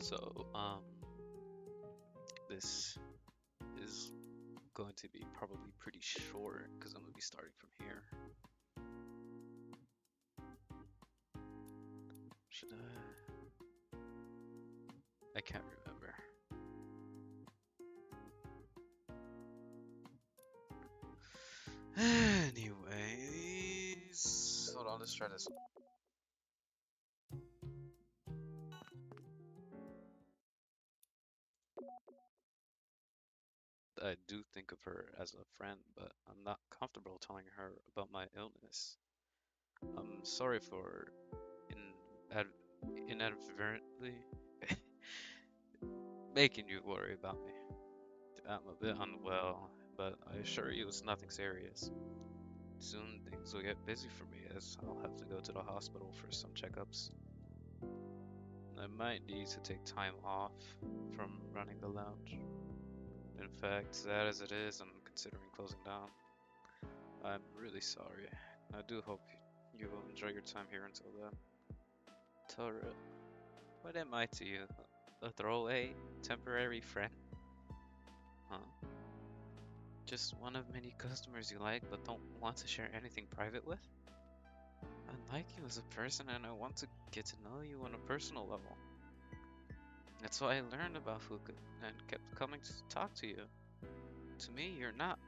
So, this is going to be probably pretty short because I'm gonna be starting from here. Should I can't remember. Anyways, hold on, let's try this. I do think of her as a friend, but I'm not comfortable telling her about my illness. I'm sorry for inadvertently making you worry about me. I'm a bit unwell, but I assure you it's nothing serious. Soon things will get busy for me as I'll have to go to the hospital for some checkups. I might need to take time off from running the lounge. In fact, sad as it is, I'm considering closing down. I'm really sorry. I do hope you will enjoy your time here until then. Tora, what am I to you? A throwaway, temporary friend? Huh? Just one of many customers you like but don't want to share anything private with? I like you as a person and I want to get to know you on a personal level. That's why I learned about Hookah and kept coming to talk to you. To me, you're not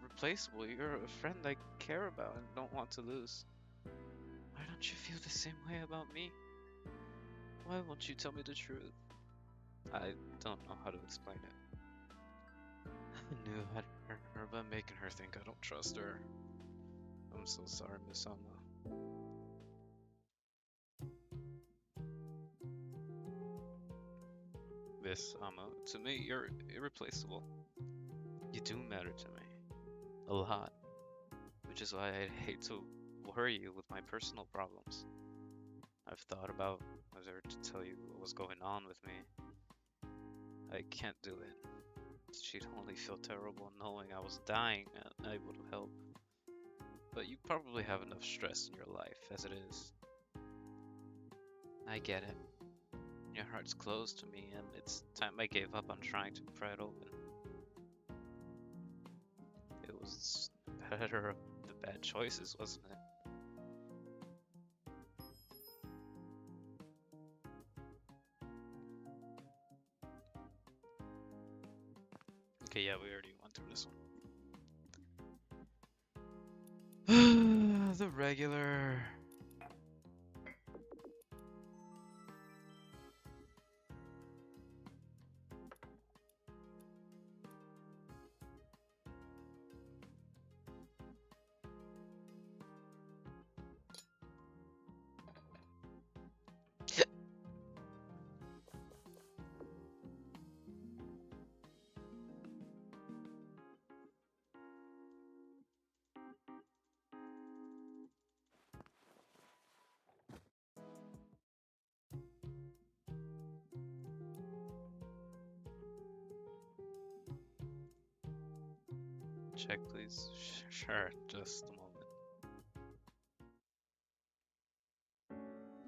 replaceable. You're a friend I care about and don't want to lose. Why don't you feel the same way about me? Why won't you tell me the truth? I don't know how to explain it. I knew I'd hurt her by making her think I don't trust her. I'm so sorry, Miss Alma. Miss Alma, to me, you're irreplaceable. You do matter to me. A lot. Which is why I'd hate to worry you with my personal problems. I've thought about whether to tell you what was going on with me. I can't do it. She'd only feel terrible knowing I was dying and unable to help. But you probably have enough stress in your life as it is. I get it. Your heart's closed to me and it's time I gave up on trying to pry it open. It was better of the bad choices, wasn't it? Okay, yeah, we already went through this one. The regular. Check, please. Sure, just a moment.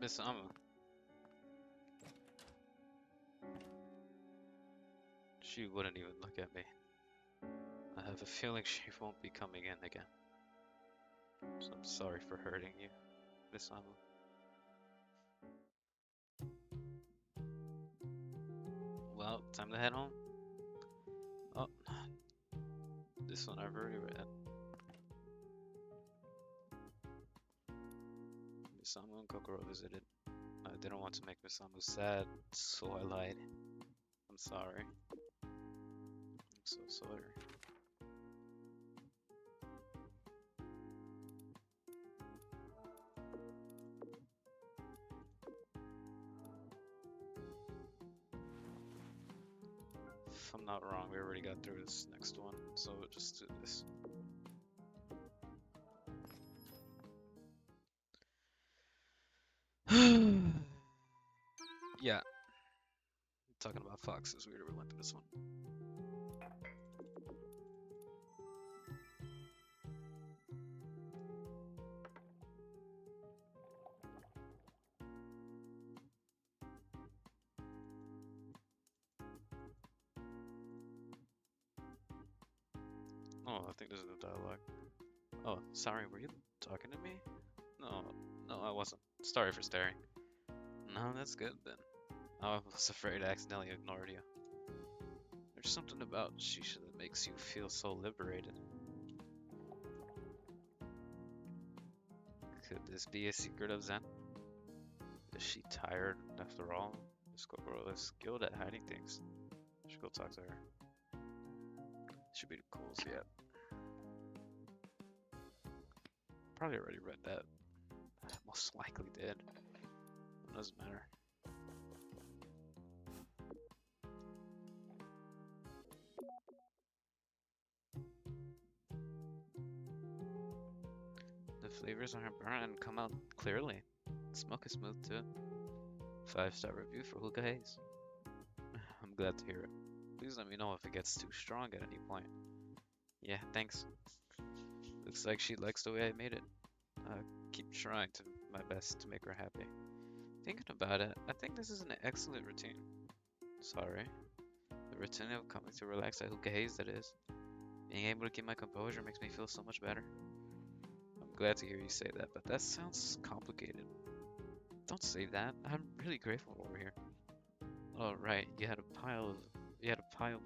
Miss Amma. She wouldn't even look at me. I have a feeling she won't be coming in again. So I'm sorry for hurting you, Miss Amma. Well, time to head home. Oh, this one I've already read. Miss Amma and Kokoro visited. I didn't want to make Miss Amma sad, so I lied. I'm sorry. I'm so sorry. If I'm not wrong, we already got through this next one, so we'll just do this. Yeah, talking about foxes, we already went through this one. I think there's no dialogue. Oh, sorry, were you talking to me? No, no, I wasn't. Sorry for staring. No, that's good then. I was afraid I accidentally ignored you. There's something about Shisha that makes you feel so liberated. Could this be a secret of Zen? Is she tired after all? This girl is skilled at hiding things. I should go talk to her. Should be the coolest yet. Probably already read that. Most likely did. It doesn't matter. The flavors aren't burnt and come out clearly. The smoke is smooth too. 5-star review for Hookah Haze. I'm glad to hear it. Please let me know if it gets too strong at any point. Yeah, thanks. Looks like she likes the way I made it. Keep trying to my best to make her happy. Thinking about it, I think this is an excellent routine. Sorry. The routine of coming to relax at Hookah Haze, that is. Being able to keep my composure makes me feel so much better. I'm glad to hear you say that, but that sounds complicated. Don't say that. I'm really grateful over here. Oh, right. You had a pile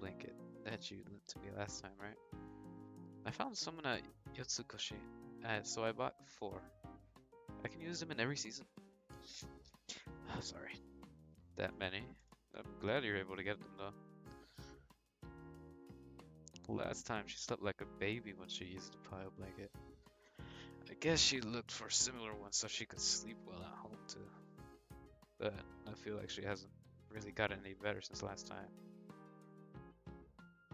blanket that you lent to me last time, right? I found someone at Yotsukoshi, so I bought 4. I can use them in every season. Sorry. That many? I'm glad you're able to get them though. Last time she slept like a baby when she used a pile blanket. I guess she looked for similar ones so she could sleep well at home too. But I feel like she hasn't really gotten any better since last time.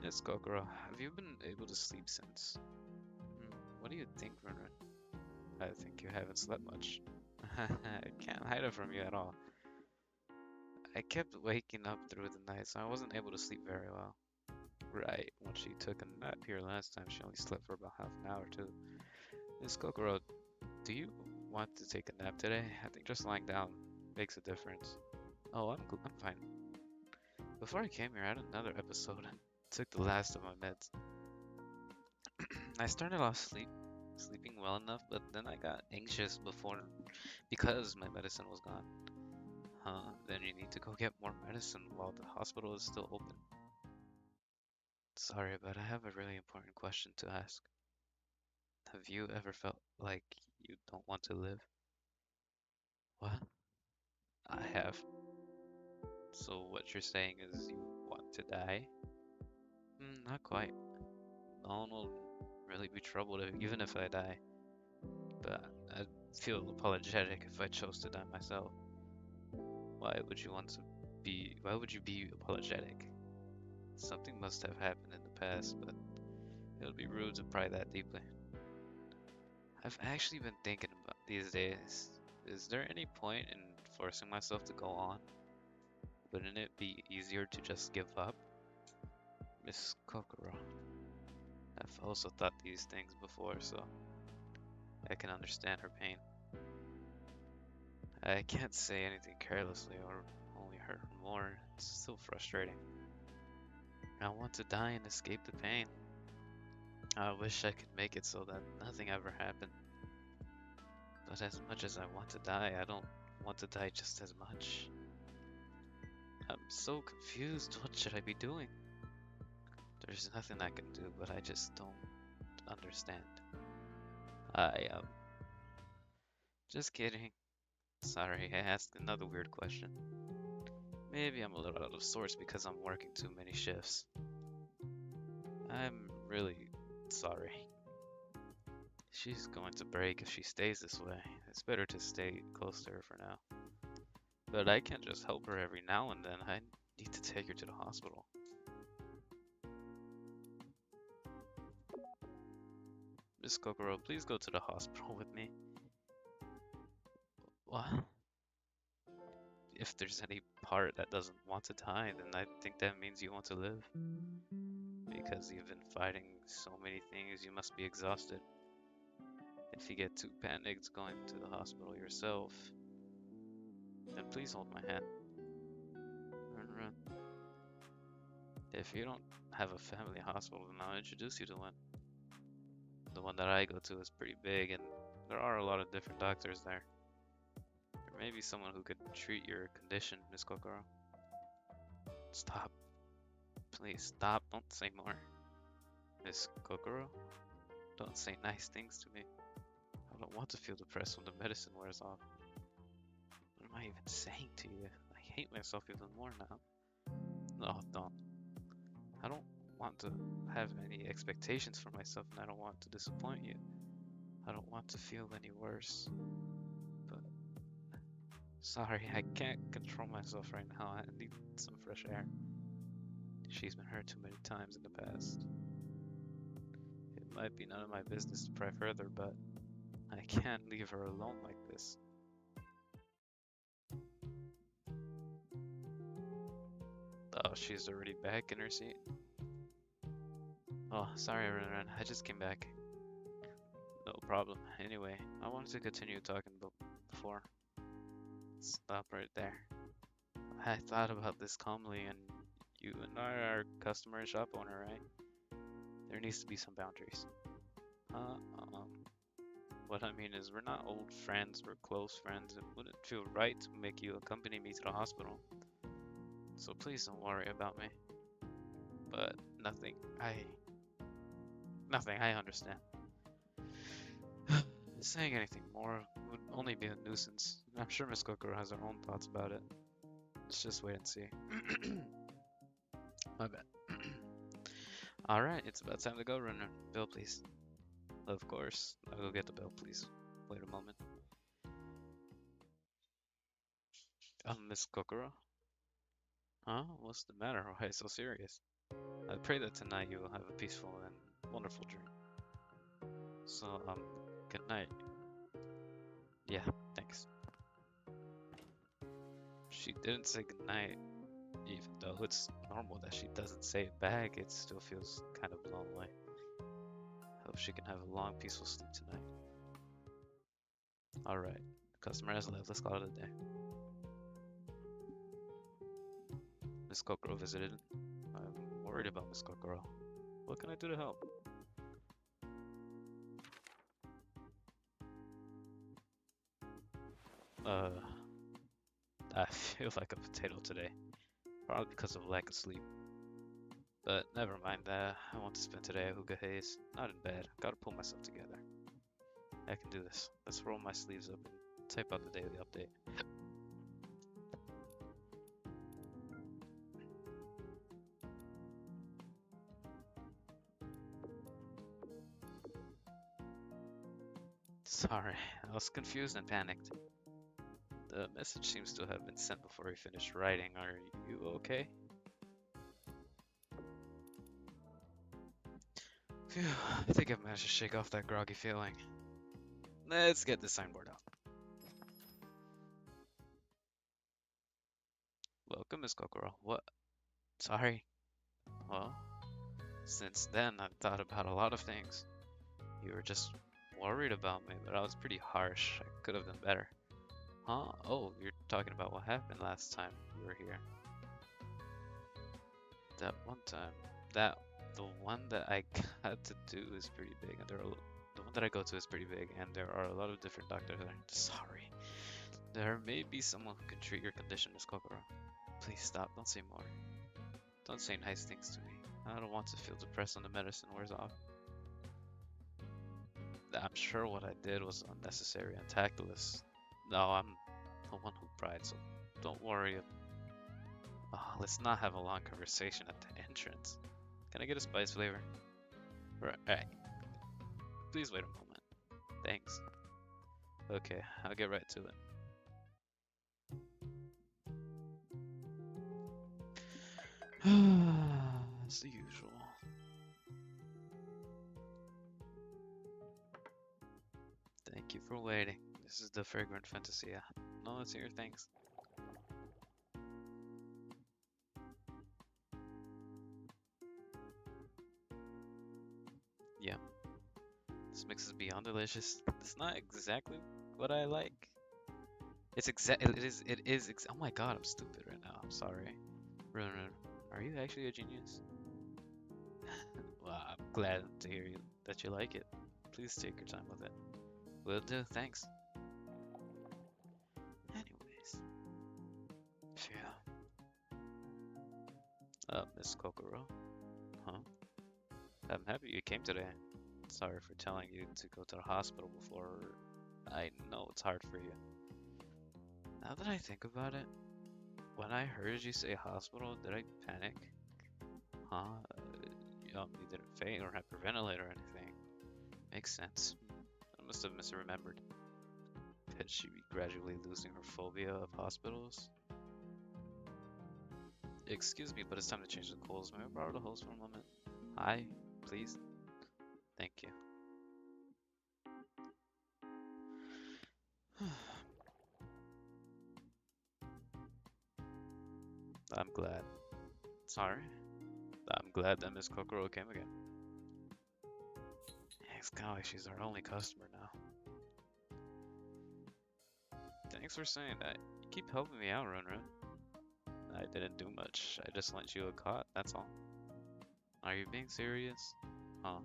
Yes, Kokoro, have you been able to sleep since? What do you think, Runrun? I think you haven't slept much. I can't hide it from you at all. I kept waking up through the night, so I wasn't able to sleep very well. Right, when she took a nap here last time, she only slept for about half an hour too. Miss Kokoro, do you want to take a nap today? I think just lying down makes a difference. Oh, I'm fine. Before I came here, I had another episode. Took the last of my meds. I started off sleeping well enough, but then I got anxious because my medicine was gone. Then you need to go get more medicine while the hospital is still open. Sorry, but I have a really important question to ask. Have you ever felt like you don't want to live? What? I have. So what you're saying is you want to die? Not quite. No one will really be troubled even if I die. But I'd feel apologetic if I chose to die myself. Why would you be apologetic? Something must have happened in the past, but it would be rude to pry that deeply. I've actually been thinking about these days. Is there any point in forcing myself to go on? Wouldn't it be easier to just give up? Miss Kokoro. I've also thought these things before, so I can understand her pain. I can't say anything carelessly or only hurt her more. It's still frustrating. I want to die and escape the pain. I wish I could make it so that nothing ever happened. But as much as I want to die, I don't want to die just as much. I'm so confused. What should I be doing? There's nothing I can do, but I just don't understand. Just kidding. Sorry, I asked another weird question. Maybe I'm a little out of sorts because I'm working too many shifts. I'm really sorry. She's going to break if she stays this way. It's better to stay close to her for now. But I can't just help her every now and then. I need to take her to the hospital. Miss Kokoro, please go to the hospital with me. What? If there's any part that doesn't want to die, then I think that means you want to live. Because you've been fighting so many things, you must be exhausted. If you get too panicked going to the hospital yourself, then please hold my hand. Run. If you don't have a family hospital, then I'll introduce you to one. the one that I go to is pretty big, and there are a lot of different doctors there. There may be someone who could treat your condition, Miss Kokoro. Stop. Please stop. Don't say more. Miss Kokoro, don't say nice things to me. I don't want to feel depressed when the medicine wears off. What am I even saying to you? I hate myself even more now. No, don't. I don't want to have any expectations for myself, and I don't want to disappoint you. I don't want to feel any worse. But sorry, I can't control myself right now. I need some fresh air. She's been hurt too many times in the past. It might be none of my business to pry further, but I can't leave her alone like this. Oh, she's already back in her seat? Oh, sorry, Ren. I just came back. No problem. Anyway, I wanted to continue talking before. Stop right there. I thought about this calmly, and you and I are customer and shop owner, right? There needs to be some boundaries. What I mean is we're not old friends, we're close friends. It wouldn't feel right to make you accompany me to the hospital. So please don't worry about me. But nothing, I understand. Saying anything more would only be a nuisance. I'm sure Miss Kokoro has her own thoughts about it. Let's just wait and see. My bad. Alright, it's about time to go, Runner. Bill, please. Of course. I'll go get the bill, please. Wait a moment. Miss Kokoro? Huh? What's the matter? Why so serious? I pray that tonight you will have a peaceful and wonderful dream. So, good night. Yeah, thanks. She didn't say good night, even though it's normal that she doesn't say it back. It still feels kind of lonely. Hope she can have a long, peaceful sleep tonight. Alright, the customer has left. Let's call it a day. Miss Kokoro visited. I'm worried about Miss Kokoro. What can I do to help? I feel like a potato today. Probably because of lack of sleep. But never mind that. I want to spend today at Hookah Haze. Not in bed. Gotta pull myself together. I can do this. Let's roll my sleeves up and type out the daily update. Sorry, I was confused and panicked. The message seems to have been sent before he finished writing. Are you okay? Phew, I think I've managed to shake off that groggy feeling. Let's get the signboard out. Welcome, Miss Kokoro. What? Sorry. Well, since then I've thought about a lot of things. You were just worried about me, but I was pretty harsh. I could have done better. Huh? Oh, you're talking about what happened last time you were here. That one time. The one that I got to do is pretty big, and the one that I go to is pretty big, and there are a lot of different doctors there. Sorry. There may be someone who can treat your condition, Miss Kokoro. Please stop. Don't say more. Don't say nice things to me. I don't want to feel depressed when the medicine wears off. I'm sure what I did was unnecessary and tactless. No, I'm the one who cried, so don't worry. Let's not have a long conversation at the entrance. Can I get a spice flavor? Right. Please wait a moment. Thanks. Okay, I'll get right to it. As usual. Thank you for waiting. This is the fragrant fantasia. No, it's here, thanks. Yeah. This mix is beyond delicious. It's not exactly what I like. It is oh my god, I'm stupid right now. I'm sorry. Run. Are you actually a genius? Well, I'm glad to hear that you like it. Please take your time with it. Will do, thanks. Anyways. Phew. Miss Kokoro? Huh? I'm happy you came today. Sorry for telling you to go to the hospital before. I know it's hard for you. Now that I think about it, when I heard you say hospital, did I panic? Huh? You didn't faint or hyperventilate or anything. Makes sense. I must have misremembered. Could she be gradually losing her phobia of hospitals? Excuse me, but it's time to change the calls. May I borrow the hose for a moment? Hi, please. Thank you. I'm glad. Sorry. I'm glad that Miss Kokoro came again. It's kind of like she's our only customer now. Thanks for saying that. You keep helping me out, Run Run. I didn't do much. I just lent you a cot, that's all. Are you being serious? Huh?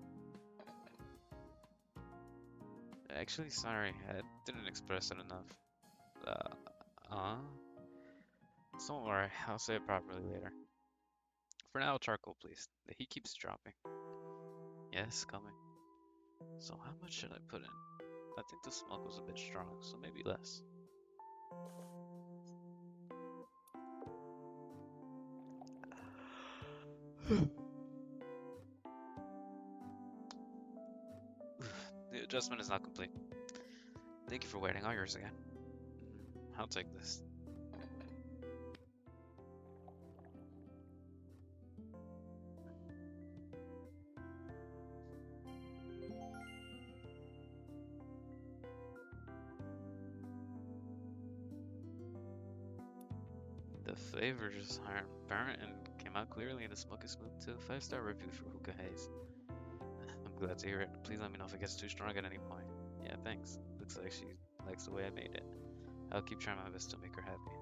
Actually, sorry. I didn't express it enough. Uh? Don't worry. I'll say it properly later. For now, charcoal, please. The heat keeps dropping. Yes, coming. So how much should I put in? I think the smoke was a bit strong, so maybe less. The adjustment is not complete. Thank you for waiting. All yours again. I'll take this. The flavors aren't burnt and came out clearly in the smoky smooth to 5-star review for Hookah Haze. I'm glad to hear it. Please let me know if it gets too strong at any point. Yeah, thanks. Looks like she likes the way I made it. I'll keep trying my best to make her happy.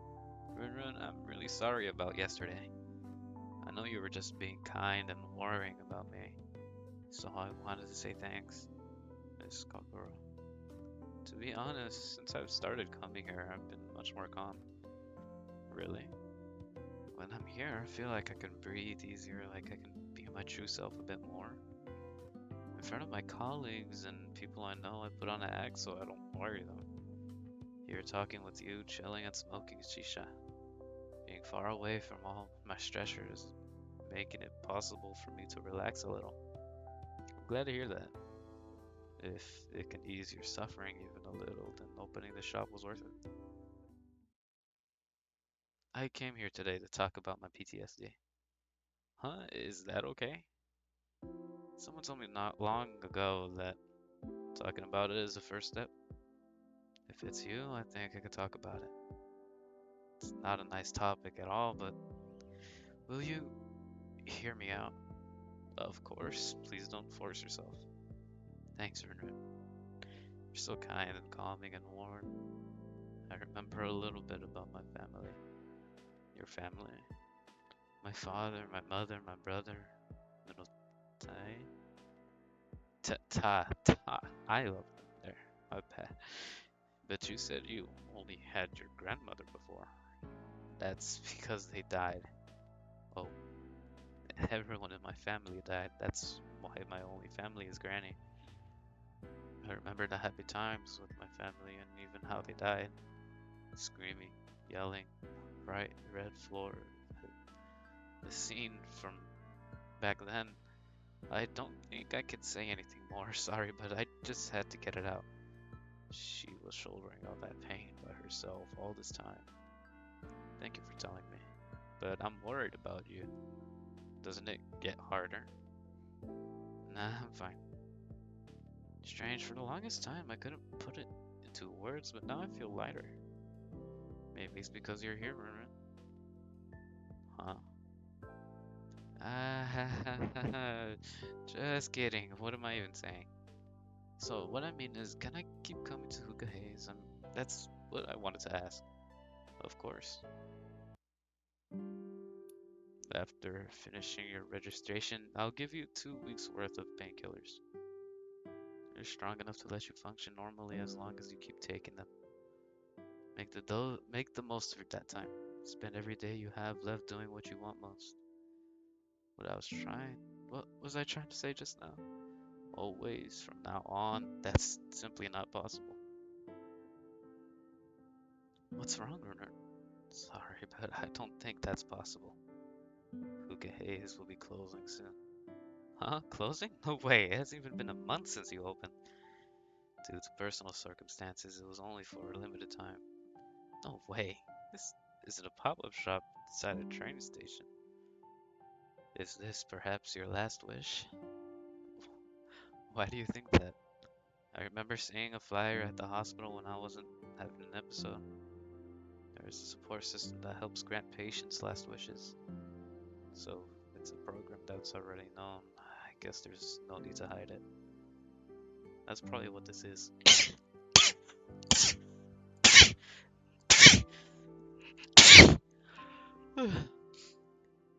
Run, I'm really sorry about yesterday. I know you were just being kind and worrying about me, so I wanted to say thanks, Miss Kokoro. To be honest, since I've started coming here, I've been much more calm. Really? When I'm here, I feel like I can breathe easier, like I can be my true self a bit more. In front of my colleagues and people I know, I put on an act so I don't worry them. Here talking with you, chilling and smoking shisha. Being far away from all my stressors, making it possible for me to relax a little. I'm glad to hear that. If it can ease your suffering even a little, then opening the shop was worth it. I came here today to talk about my PTSD. Huh? Is that okay? Someone told me not long ago that talking about it is the first step. If it's you, I think I could talk about it. It's not a nice topic at all, but will you hear me out? Of course, please don't force yourself. Thanks, Renru. You're so kind and calming and warm. I remember a little bit about my family. Your family? My father, my mother, my brother, little Tai. Ta. I love them there. My bad. But you said you only had your grandmother before. That's because they died. Oh, everyone in my family died. That's why my only family is Granny. I remember the happy times with my family and even how they died. Screaming, yelling, bright red floor. The scene from back then. I don't think I could say anything more, sorry, but I just had to get it out. She was shouldering all that pain by herself all this time. Thank you for telling me. But I'm worried about you. Doesn't it get harder? Nah, I'm fine. Strange, for the longest time I couldn't put it into words, but now I feel lighter. Maybe it's because you're here, Ruren. Huh? Just kidding. What am I even saying? So what I mean is, can I keep coming to Hookah Haze? That's what I wanted to ask. Of course. After finishing your registration, I'll give you 2 weeks worth of painkillers. They're strong enough to let you function normally as long as you keep taking them. Make the most of that time. Spend every day you have left doing what you want most. What was I trying to say just now? Always, from now on, that's simply not possible. What's wrong, Runner? Sorry, but I don't think that's possible. Hookah Haze will be closing soon. Huh? Closing? No way, it hasn't even been a month since you opened. Due to personal circumstances, it was only for a limited time. No way. This isn't a pop-up shop inside a train station. Is this perhaps your last wish? Why do you think that? I remember seeing a flyer at the hospital when I wasn't having an episode. There is a support system that helps grant patients last wishes. So, it's a program that's already known. I guess there's no need to hide it. That's probably what this is.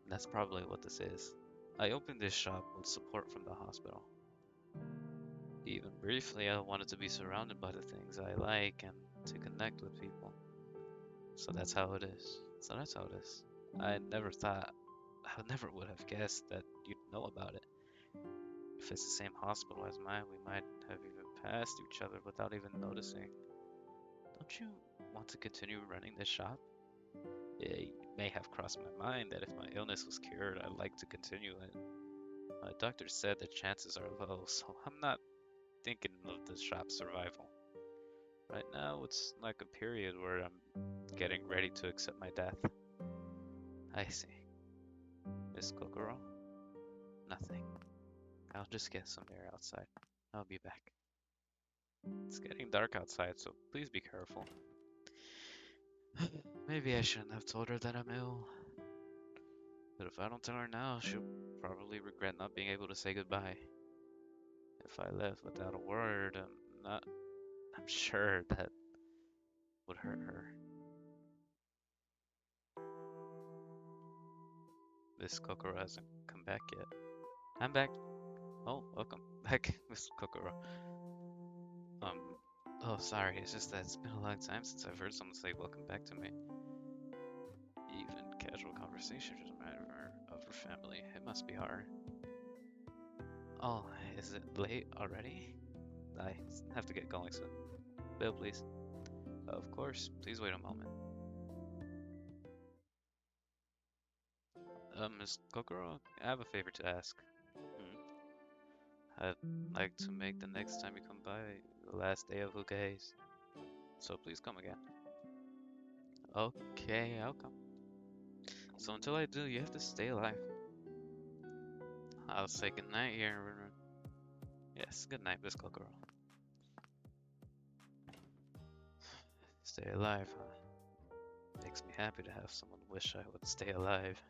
That's probably what this is. I opened this shop with support from the hospital. Even briefly, I wanted to be surrounded by the things I like and to connect with people. So that's how it is. I never would have guessed that you'd know about it. If it's the same hospital as mine, we might have even passed each other without even noticing. Don't you want to continue running this shop? It may have crossed my mind that if my illness was cured, I'd like to continue it. My doctor said the chances are low, so I'm not thinking of the shop's survival. Right now, it's like a period where I'm getting ready to accept my death. I see. Miss Kokoro? Nothing. I'll just get some air outside. I'll be back. It's getting dark outside, so please be careful. Maybe I shouldn't have told her that I'm ill. But if I don't tell her now, she'll probably regret not being able to say goodbye. If I left without a word, I'm sure that would hurt her. Miss Kokoro hasn't come back yet. I'm back. Oh, welcome back, Miss Kokoro. Oh, sorry, it's just that it's been a long time since I've heard someone say welcome back to me. Even casual conversation is a matter of her family. It must be hard. Oh, is it late already? I have to get going soon. Bill, please. Of course, please wait a moment. Miss Kokoro, I have a favor to ask. I'd like to make the next time you come by the last day of Hookah Haze. So please come again. Okay, I'll come. So until I do, you have to stay alive. I'll say goodnight here. Yes, good night, Miss Kokoro. Stay alive, huh? Makes me happy to have someone wish I would stay alive.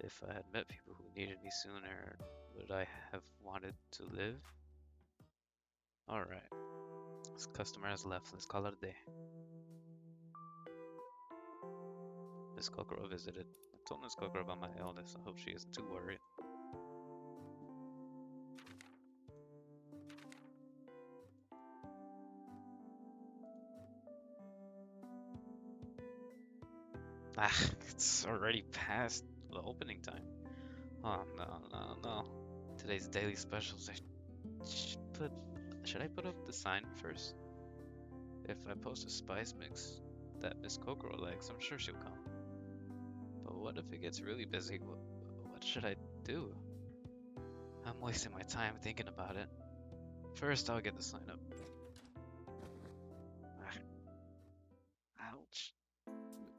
If I had met people who needed me sooner, would I have wanted to live? Alright. This customer has left. Let's call it a day. Miss Kokoro visited. I told Miss Kokoro about my illness. I hope she isn't too worried. It's already past the opening time. Oh, no. Today's daily specials. Should I put up the sign first? If I post a spice mix that Miss Kokoro likes, I'm sure she'll come. But what if it gets really busy? What should I do? I'm wasting my time thinking about it. First, I'll get the sign up. Ouch.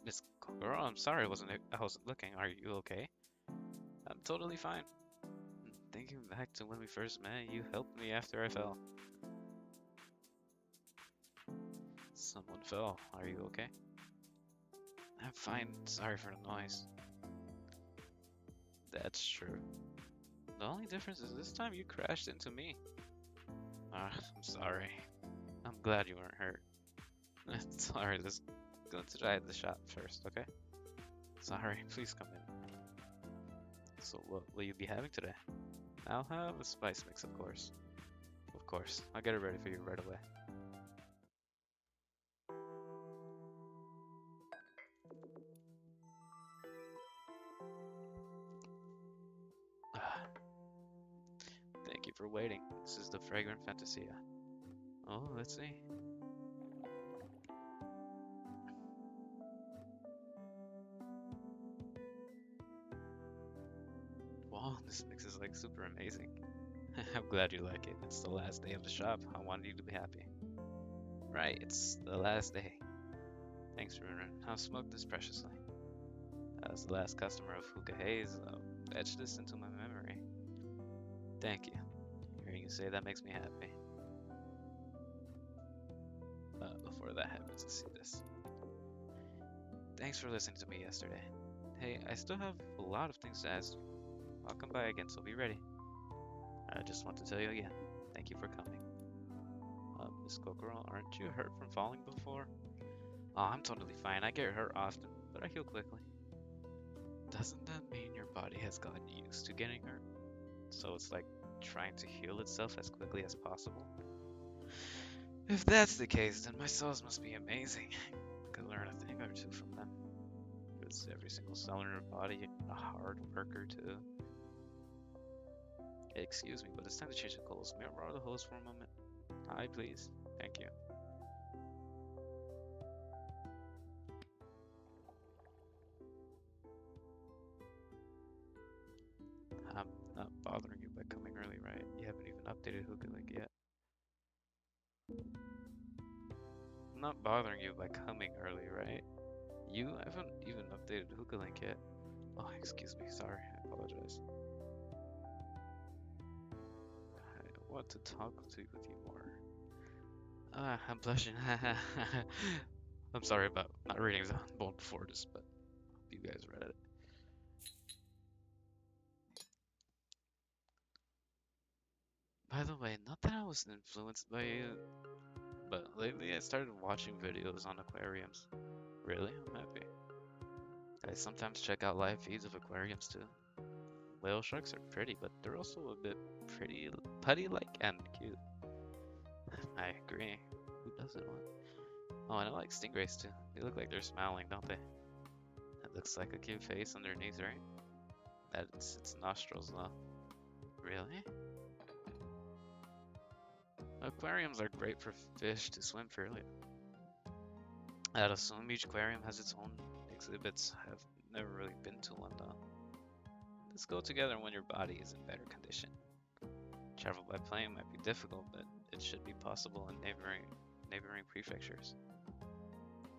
Miss Kokoro, I'm sorry I wasn't looking. Are you okay? I'm totally fine. Thinking back to when we first met, you helped me after I fell. Someone fell. Are you okay? I'm fine. Sorry for the noise. That's true. The only difference is this time you crashed into me. I'm sorry. I'm glad you weren't hurt. Sorry, let's go inside the shop first, okay? Sorry, please come in. So what will you be having today? I'll have a spice mix, of course. Of course. I'll get it ready for you right away. Ah, thank you for waiting. This is the fragrant Fantasia. Oh, let's see. Wow, this mix is like super amazing. I'm glad you like it. It's the last day of the shop. I wanted you to be happy. Right, it's the last day. Thanks, Runer. I've smoked this preciously. As the last customer of Hookah Haze, I'll etch this into my memory. Thank you. Hearing you say that makes me happy. Before that happens, let's see this. Thanks for listening to me yesterday. Hey, I still have a lot of things to ask you. I'll come by again, so be ready. I just want to tell you again, thank you for coming. Miss Kokoro, aren't you hurt from falling before? Oh, I'm totally fine. I get hurt often, but I heal quickly. Doesn't that mean your body has gotten used to getting hurt? So it's like trying to heal itself as quickly as possible? If that's the case, then my cells must be amazing. I could learn a thing or two from them. Because every single cell in your body, a hard worker too. Excuse me, but it's time to change the clothes. May I borrow the hose for a moment? Hi, please. Thank you. I'm not bothering you by coming early, right? You haven't even updated Hookah Link yet. I'm not bothering you by coming early, right? You haven't even updated Hookah Link yet. Oh, excuse me. Sorry. I apologize. I want to talk with you more. I'm blushing. I'm sorry about not reading the bold before this, but you guys read it. By the way, not that I was influenced by you, but lately I started watching videos on aquariums. Really? I'm happy. I sometimes check out live feeds of aquariums too. Whale sharks are pretty, but they're also a bit pretty putty-like and cute. I agree. Who doesn't want? Oh, and I like stingrays too. They look like they're smiling, don't they? It looks like a cute face underneath, right? That's its nostrils though. Really? Aquariums are great for fish to swim freely. I'd assume each aquarium has its own exhibits. I've never really been to one though. Let's go together when your body is in better condition. Travel by plane might be difficult, but it should be possible in neighboring prefectures.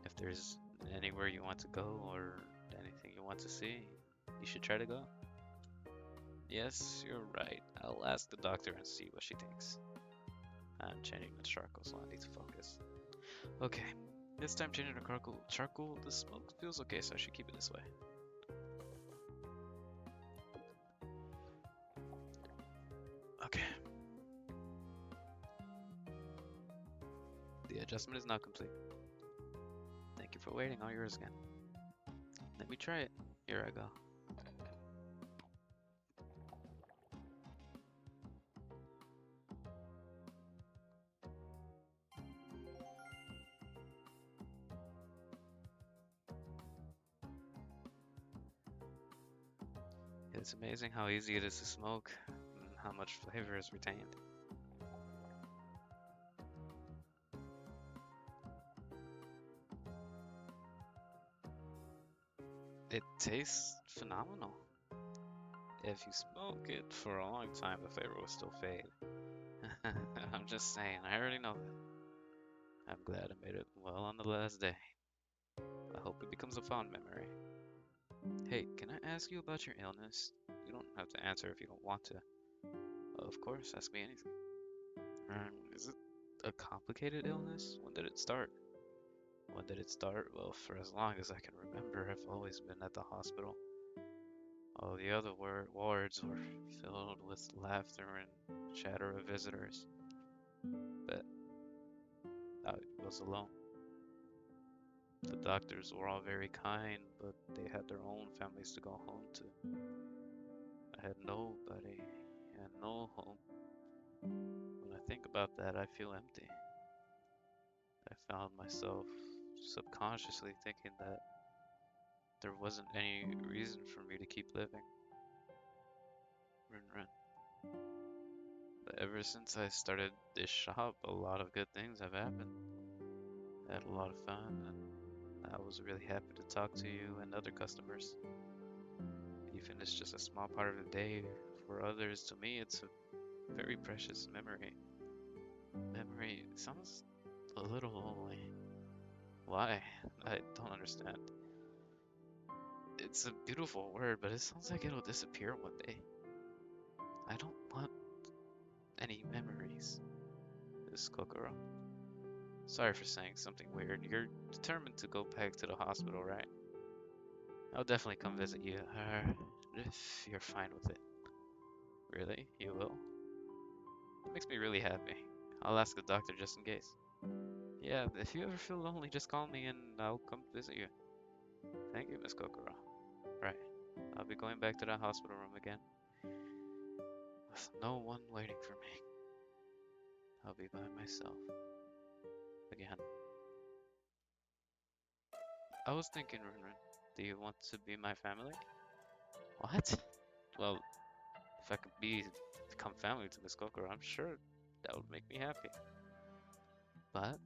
If there's anywhere you want to go or anything you want to see, you should try to go. Yes, you're right. I'll ask the doctor and see what she thinks. I'm changing the charcoal, so I need to focus. Okay, this time changing the charcoal, the smoke feels okay, so I should keep it this way. Okay. The adjustment is now complete. Thank you for waiting, all yours again. Let me try it. Here I go. It's amazing how easy it is to smoke and how much flavor is retained. It tastes phenomenal. If you smoke it for a long time, the flavor will still fade. I'm just saying, I already know that. I'm glad I made it well on the last day. I hope it becomes a fond memory. Hey, can I ask you about your illness? You don't have to answer if you don't want to. Of course, ask me anything. Is it a complicated illness? When did it start? When did it start? Well, for as long as I can remember, I've always been at the hospital. All the other wards were filled with laughter and chatter of visitors. But I was alone. The doctors were all very kind, but they had their own families to go home to. I had nobody and no home. When I think about that, I feel empty. I found myself subconsciously thinking that there wasn't any reason for me to keep living. Run, run. But ever since I started this shop, a lot of good things have happened. I had a lot of fun, and I was really happy to talk to you and other customers. Even if it's just a small part of the day, for others, to me, it's a very precious memory. Memory sounds a little lonely. Why? I don't understand. It's a beautiful word, but it sounds like it'll disappear one day. I don't want any memories. This Kokoro. Sorry for saying something weird. You're determined to go back to the hospital, right? I'll definitely come visit you, if you're fine with it. Really? You will? It makes me really happy. I'll ask the doctor just in case. Yeah, if you ever feel lonely, just call me and I'll come visit you. Thank you, Miss Kokoro. Right. I'll be going back to the hospital room again. With no one waiting for me. I'll be by myself. Again. I was thinking, Runrun, do you want to be my family? What? Well, if I could become family to Miss Kokoro, I'm sure that would make me happy. But,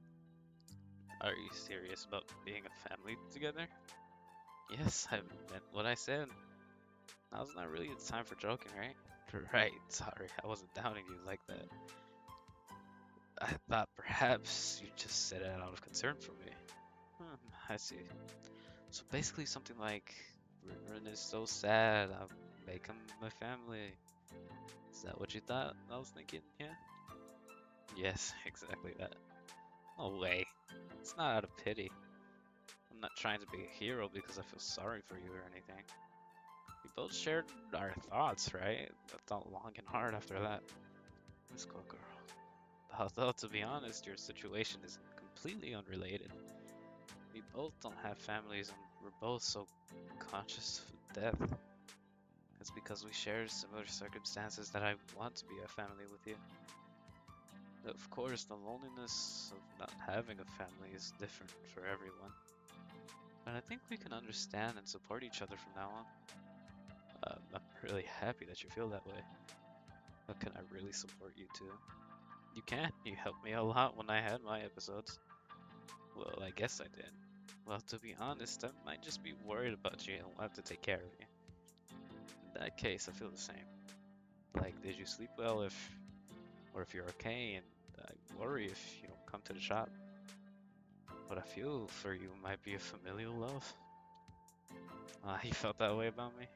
are you serious about being a family together? Yes, I meant what I said. Now's not really the time for joking, right? Right, sorry, I wasn't doubting you like that. I thought perhaps you just said it out of concern for me. I see. So basically something like, Rin is so sad, I'll make him my family. Is that what you thought I was thinking, yeah? Yes, exactly that. No way. It's not out of pity. I'm not trying to be a hero because I feel sorry for you or anything. We both shared our thoughts, right? I thought long and hard after that. Miss Kokoro. Although, to be honest, your situation is completely unrelated. We both don't have families and we're both so conscious of death. It's because we share similar circumstances that I want to be a family with you. Of course, the loneliness of not having a family is different for everyone. But I think we can understand and support each other from now on. I'm really happy that you feel that way. But can I really support you too? You can. You helped me a lot when I had my episodes. Well, I guess I did. Well, to be honest, I might just be worried about you and will have to take care of you. In that case, I feel the same. Like, did you sleep well or if you're okay, and I worry if you don't come to the shop. What I feel for you might be a familial love. You felt that way about me?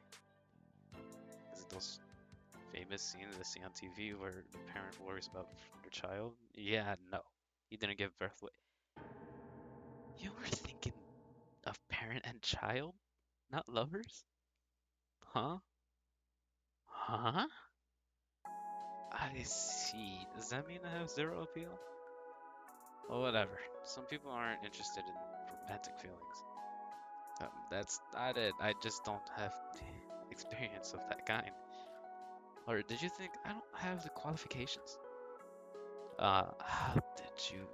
Is it those famous scenes I see on TV where the parent worries about their child? Yeah, no. You didn't give birth. You were thinking of parent and child, not lovers? Huh? Huh? I see. Does that mean I have zero appeal? Well, whatever. Some people aren't interested in romantic feelings. That's not it. I just don't have the experience of that kind. Or did you think I don't have the qualifications? How did you?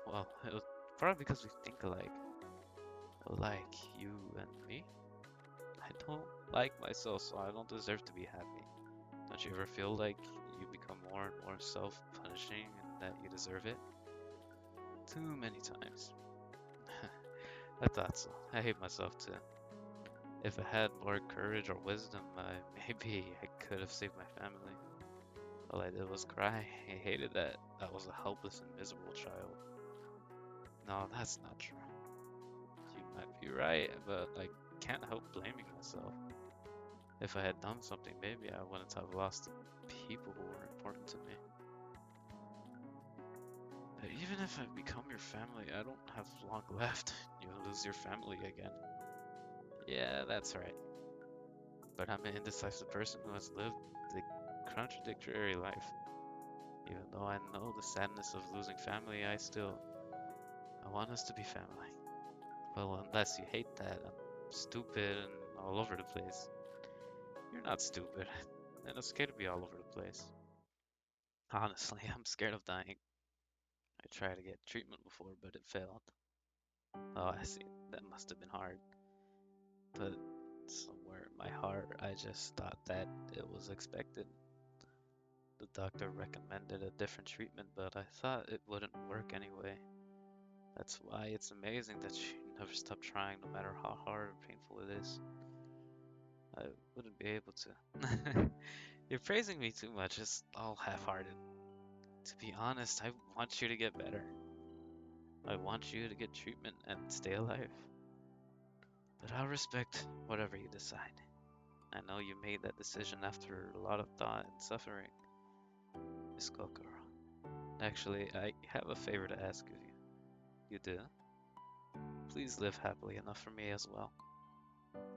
Well, it was probably because we think alike. Like you and me. I don't like myself, so I don't deserve to be happy. Don't you ever feel like you become more and more self-punishing and that you deserve it? Too many times. I thought so. I hate myself too. If I had more courage or wisdom, maybe I could have saved my family. All I did was cry. I hated that I was a helpless and miserable child. No, that's not true. You might be right, but I can't help blaming myself. If I had done something, maybe I wouldn't have lost the people who were important to me. But even if I become your family, I don't have long left. You'll lose your family again. Yeah, that's right. But I'm an indecisive person who has lived the contradictory life. Even though I know the sadness of losing family, I want us to be family. Well, unless you hate that, I'm stupid and all over the place. You're not stupid, and it's okay to be all over the place. Honestly, I'm scared of dying. I tried to get treatment before, but it failed. Oh, I see. That must have been hard. But somewhere in my heart, I just thought that it was expected. The doctor recommended a different treatment, but I thought it wouldn't work anyway. That's why it's amazing that you never stop trying, no matter how hard or painful it is. I wouldn't be able to. You're praising me too much. It's all half-hearted. To be honest, I want you to get better. I want you to get treatment and stay alive. But I'll respect whatever you decide. I know you made that decision after a lot of thought and suffering, Miss Kokoro. Actually, I have a favor to ask of you. You do? Please live happily enough for me as well.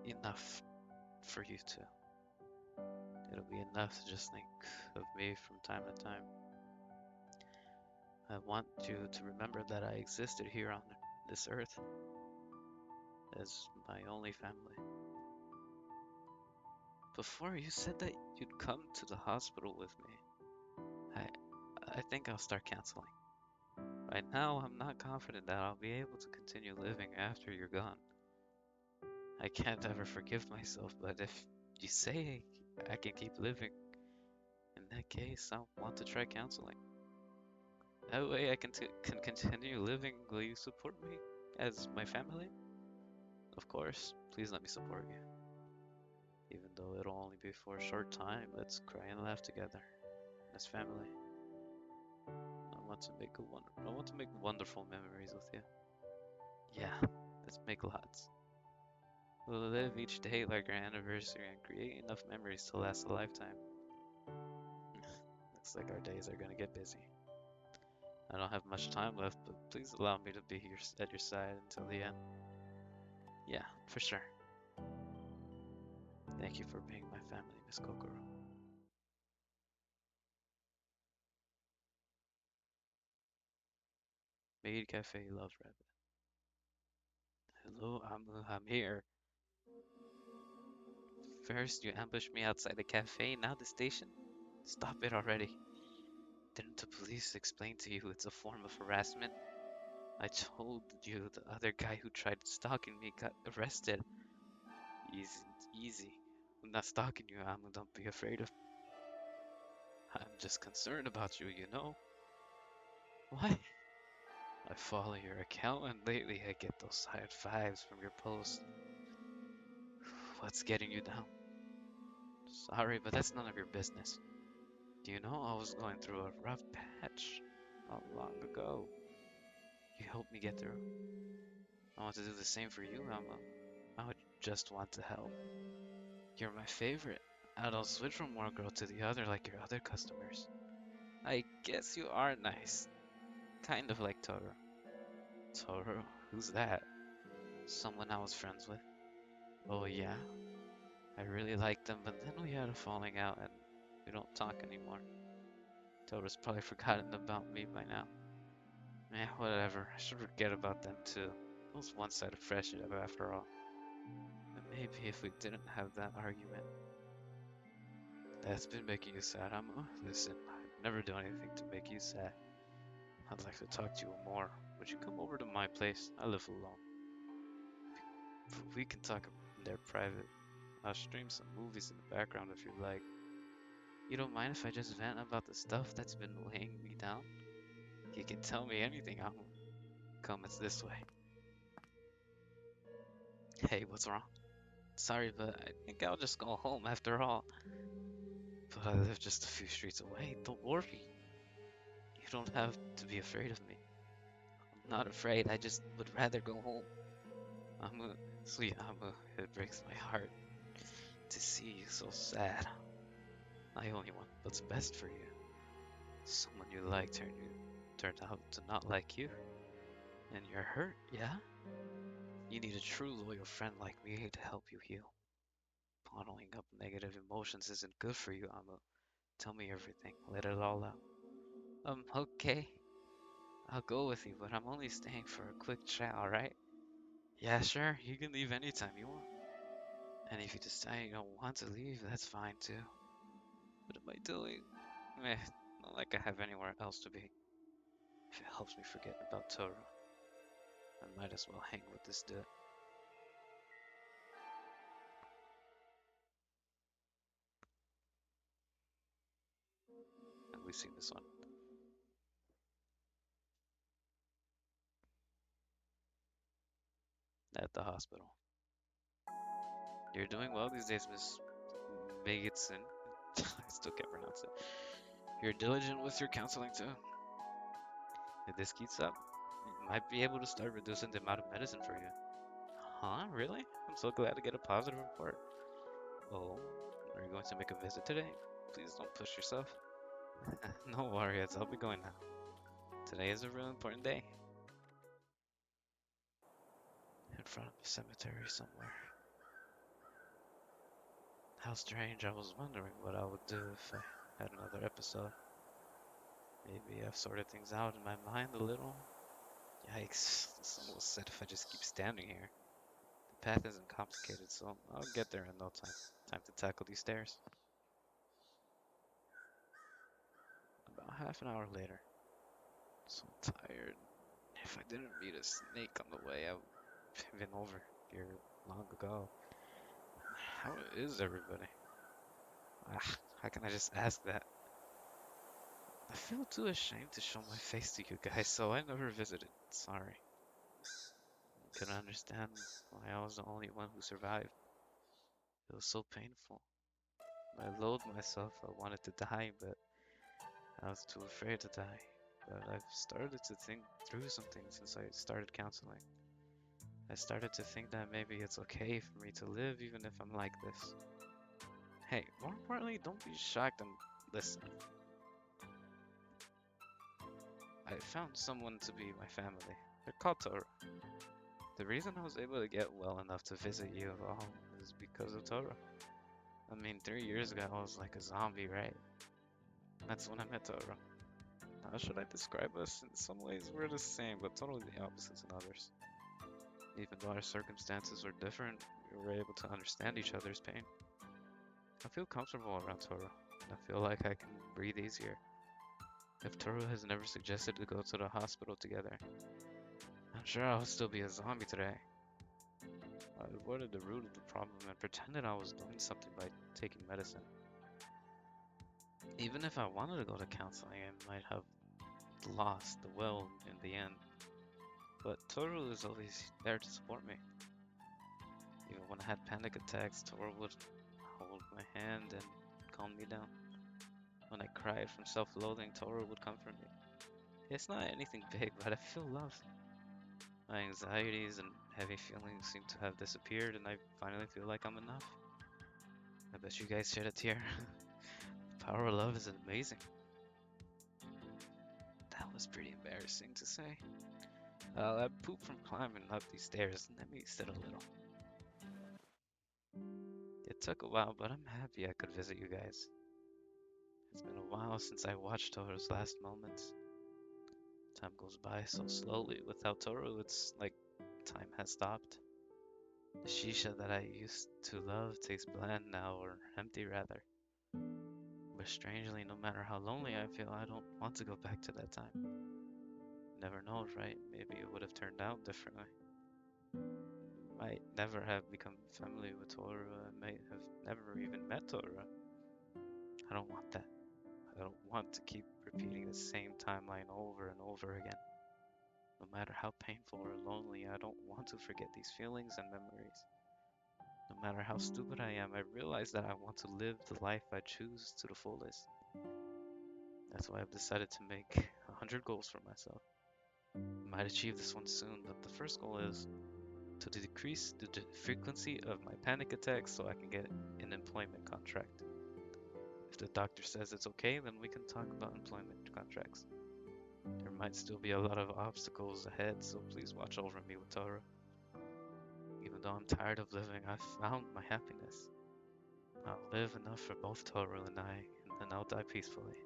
Enough for you too. It'll be enough to just think of me from time to time. I want you to remember that I existed here on this earth as my only family. Before you said that you'd come to the hospital with me, I I think I'll start canceling. Right now, I'm not confident that I'll be able to continue living after you're gone. I can't ever forgive myself, but if you say I can keep living, in that case, I'll want to try counseling. That way I can continue living. Will you support me as my family? Of course, please let me support you. Even though it'll only be for a short time, let's cry and laugh together as family. I want to make wonderful memories with you. Yeah, let's make lots. We'll live each day like our anniversary and create enough memories to last a lifetime. Looks like our days are gonna get busy. I don't have much time left, but please allow me to be at your side until the end. Yeah, for sure. Thank you for being my family, Miss Kokoro. Maid Cafe Love Rabbit. Hello, I'm here. First, you ambushed me outside the cafe, now the station? Stop it already. Didn't the police explain to you it's a form of harassment? I told you the other guy who tried stalking me got arrested. Easy, easy. I'm not stalking you, Amu. Don't be afraid of me. I'm just concerned about you, you know? Why? I follow your account and lately I get those high fives from your posts. What's getting you down? Sorry, but that's none of your business. Do you know I was going through a rough patch not long ago? You helped me get through. I want to do the same for you, Amu. I would just want to help. You're my favorite. I don't switch from one girl to the other like your other customers. I guess you are nice. Kind of like Toro. Toro? Who's that? Someone I was friends with. Oh yeah? I really liked them, but then we had a falling out and we don't talk anymore. Toro's probably forgotten about me by now. Eh, whatever. I should forget about them too. It was one-sided friendship after all. And maybe if we didn't have that argument. That's been making you sad, Amma? Listen, I'd never do anything to make you sad. I'd like to talk to you more. Would you come over to my place? I live alone. We can talk in there private. I'll stream some movies in the background if you like. You don't mind if I just vent about the stuff that's been weighing me down? You can tell me anything, Amma. Come, it's this way. Hey, what's wrong? Sorry, but I think I'll just go home after all. But I live just a few streets away. Don't worry. You don't have to be afraid of me. I'm not afraid. I just would rather go home. Amma, sweet Amma, it breaks my heart to see you so sad. I only want what's best for you. Someone you like turned out to not like you, and you're hurt, yeah? You need a true loyal friend like me to help you heal. Bottling up negative emotions isn't good for you, Amma. Tell me everything. Let it all out. Okay. I'll go with you, but I'm only staying for a quick chat, alright? Yeah, sure. You can leave anytime you want. And if you decide you don't want to leave, that's fine too. What am I doing? Eh, Not like I have anywhere else to be. If it helps me forget about Toru, I might as well hang with this dude. And we've seen this one at the hospital. You're doing well these days, Miss Megitson. I still can't pronounce it. You're diligent with your counseling too. If this keeps up, you might be able to start reducing the amount of medicine for you. Huh? Really? I'm so glad to get a positive report. Oh, are you going to make a visit today? Please don't push yourself. No worries, I'll be going now. Today is a real important day. In front of a cemetery somewhere. How strange, I was wondering what I would do if I had another episode. Maybe I've sorted things out in my mind a little. Yikes, it's almost said if I just keep standing here. The path isn't complicated, so I'll get there in no time. Time to tackle these stairs. About half an hour later. So tired. If I didn't meet a snake on the way, I would have been over here long ago. How is everybody? How can I just ask that? I feel too ashamed to show my face to you guys, so I never visited. Sorry. I couldn't understand why I was the only one who survived. It was so painful. I loathed myself. I wanted to die, but I was too afraid to die. But I've started to think through something since I started counseling. I started to think that maybe it's okay for me to live even if I'm like this. Hey, more importantly, don't be shocked and listen. I found someone to be my family. They're called Toru. The reason I was able to get well enough to visit you all is because of Toru. I mean, 3 years ago I was like a zombie, right? That's when I met Toru. How should I describe us? In some ways we're the same, but totally the opposites in others. Even though our circumstances were different, we were able to understand each other's pain. I feel comfortable around Toru, and I feel like I can breathe easier. If Toru has never suggested to go to the hospital together, I'm sure I would still be a zombie today. I avoided the root of the problem and pretended I was doing something by taking medicine. Even if I wanted to go to counseling, I might have lost the will in the end. But Toru is always there to support me. Even when I had panic attacks, Toru would hold my hand and calm me down. When I cried from self-loathing, Toru would comfort me. It's not anything big, but I feel loved. My anxieties and heavy feelings seem to have disappeared, and I finally feel like I'm enough. I bet you guys shed a tear. The power of love is amazing. That was pretty embarrassing to say. I pooped from climbing up these stairs. Let me sit a little. It took a while, but I'm happy I could visit you guys. It's been a while since I watched Toru's last moments. Time goes by so slowly. Without Toru, it's like time has stopped. The shisha that I used to love tastes bland now, or empty rather. But strangely, no matter how lonely I feel, I don't want to go back to that time. Never knows, right? Maybe it would have turned out differently. Might never have become family with Toru. I might have never even met Toru. I don't want that. I don't want to keep repeating the same timeline over and over again. No matter how painful or lonely, I don't want to forget these feelings and memories. No matter how stupid I am, I realize that I want to live the life I choose to the fullest. That's why I've decided to make 100 goals for myself. I might achieve this one soon, but the first goal is to decrease the frequency of my panic attacks so I can get an employment contract. If the doctor says it's okay, then we can talk about employment contracts. There might still be a lot of obstacles ahead, so please watch over me with Toru. Even though I'm tired of living, I've found my happiness. I'll live enough for both Toru and I, and then I'll die peacefully.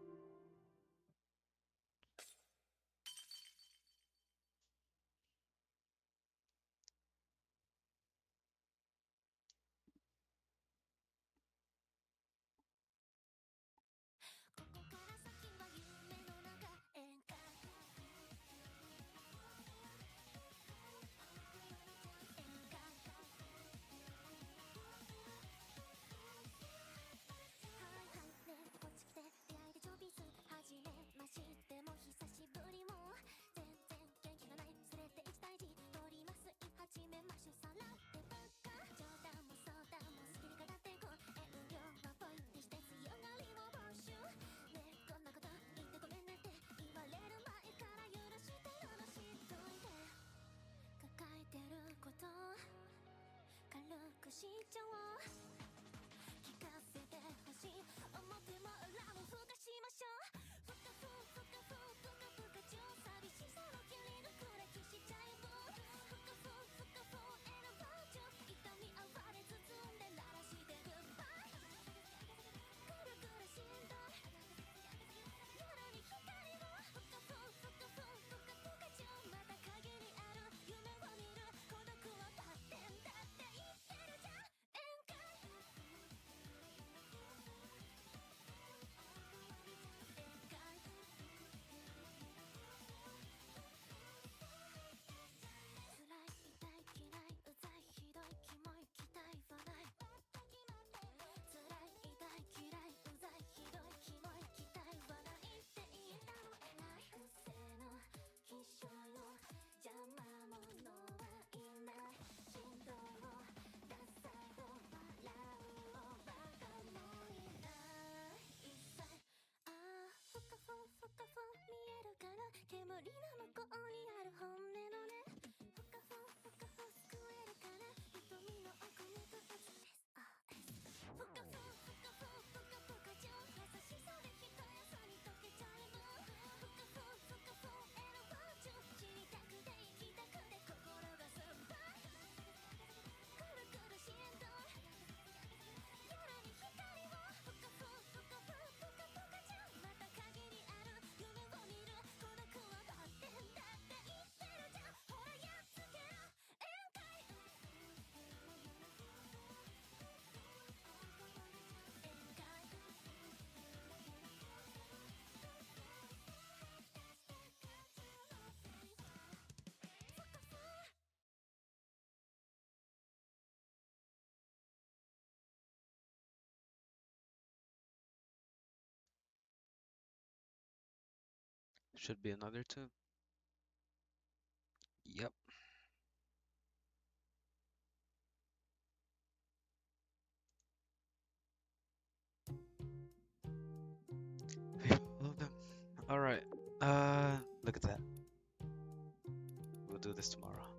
Should be another tune. Yep. All of them. All right. Look at that. We'll do this tomorrow.